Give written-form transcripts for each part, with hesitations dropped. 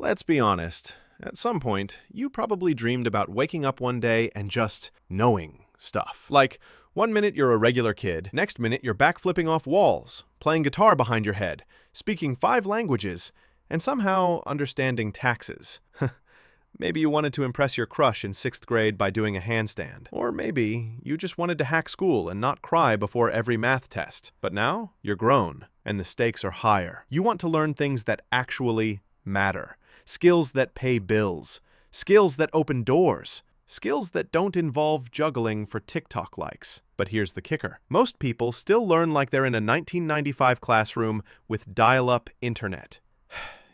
Let's be honest. At some point, you probably dreamed about waking up one day and just knowing stuff. Like, one minute you're a regular kid, next minute you're backflipping off walls, playing guitar behind your head, speaking 5 languages, and somehow understanding taxes. Maybe you wanted to impress your crush in 6th grade by doing a handstand. Or maybe you just wanted to hack school and not cry before every math test. But now, you're grown, and the stakes are higher. You want to learn things that actually matter. Skills that pay bills. Skills that open doors. Skills that don't involve juggling for TikTok likes. But here's the kicker. Most people still learn like they're in a 1995 classroom with dial-up internet.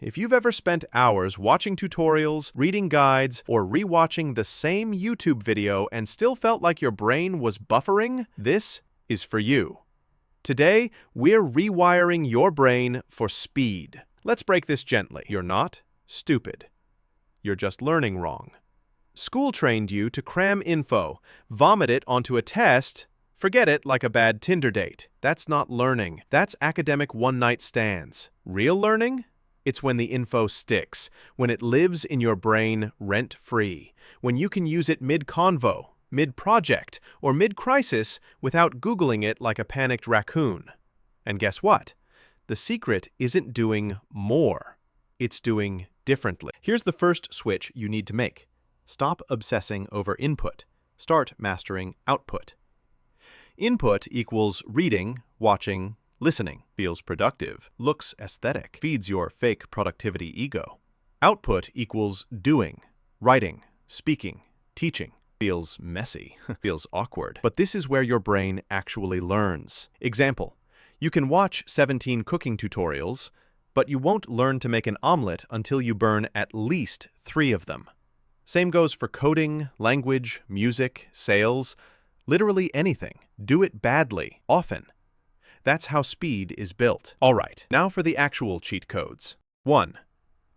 If you've ever spent hours watching tutorials, reading guides, or rewatching the same YouTube video and still felt like your brain was buffering, this is for you. Today, we're rewiring your brain for speed. Let's break this gently. You're not stupid. You're just learning wrong. School trained you to cram info, vomit it onto a test, forget it like a bad Tinder date. That's not learning. That's academic one-night stands. Real learning? It's when the info sticks, when it lives in your brain rent-free, when you can use it mid-convo, mid-project, or mid-crisis without Googling it like a panicked raccoon. And guess what? The secret isn't doing more. It's doing differently. Here's the first switch you need to make. Stop obsessing over input. Start mastering output. Input equals reading, watching, listening, feels productive, looks aesthetic, feeds your fake productivity ego. Output equals doing, writing, speaking, teaching, feels messy, feels awkward. But this is where your brain actually learns. Example, you can watch 17 cooking tutorials, but you won't learn to make an omelet until you burn at least 3 of them. Same goes for coding, language, music, sales, literally anything. Do it badly, often. That's how speed is built. All right, now for the actual cheat codes. 1.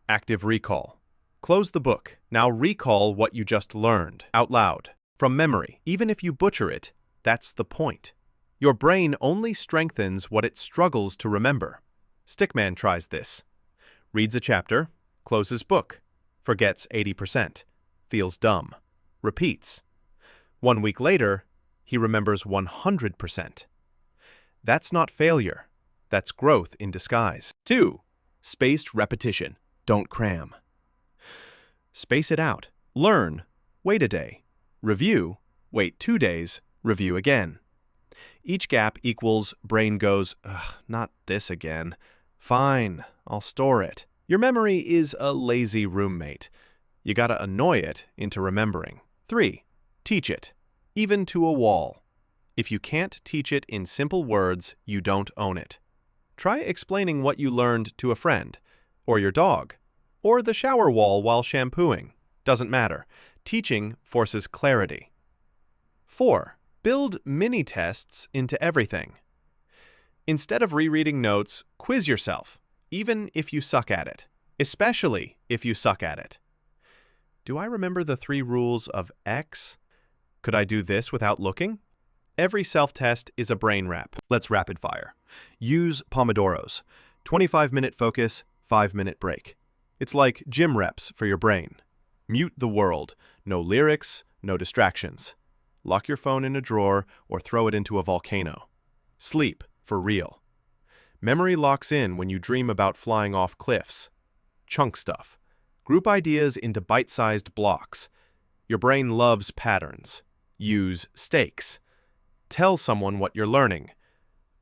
Active recall. Close the book. Now recall what you just learned, out loud, from memory. Even if you butcher it, that's the point. Your brain only strengthens what it struggles to remember. Stickman tries this. Reads a chapter, closes book, forgets 80%, feels dumb, repeats. 1 week later, he remembers 100%. That's not failure. That's growth in disguise. 2. Spaced repetition. Don't cram. Space it out. Learn. Wait a day. Review. Wait 2 days. Review again. Each gap equals brain goes, ugh, not this again. Fine, I'll store it. Your memory is a lazy roommate. You gotta annoy it into remembering. 3. Teach it. Even to a wall. If you can't teach it in simple words, you don't own it. Try explaining what you learned to a friend, or your dog, or the shower wall while shampooing. Doesn't matter. Teaching forces clarity. 4. Build mini-tests into everything. Instead of rereading notes, quiz yourself, even if you suck at it. Especially if you suck at it. Do I remember the 3 rules of X? Could I do this without looking? Every self-test is a brain wrap. Let's rapid fire. Use Pomodoros. 25-minute focus, 5-minute break. It's like gym reps for your brain. Mute the world. No lyrics, no distractions. Lock your phone in a drawer or throw it into a volcano. Sleep, for real. Memory locks in when you dream about flying off cliffs. Chunk stuff. Group ideas into bite-sized blocks. Your brain loves patterns. Use stakes. Tell someone what you're learning.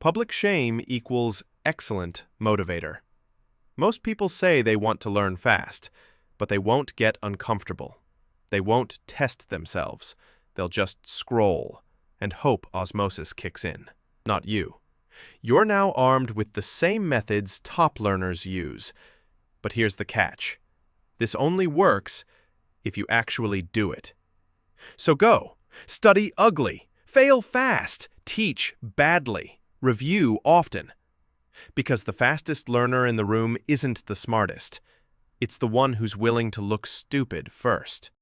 Public shame equals excellent motivator. Most people say they want to learn fast, but they won't get uncomfortable. They won't test themselves. They'll just scroll and hope osmosis kicks in. Not you. You're now armed with the same methods top learners use. But here's the catch. This only works if you actually do it. So go. Study ugly. Fail fast. Teach badly. Review often. Because the fastest learner in the room isn't the smartest. It's the one who's willing to look stupid first.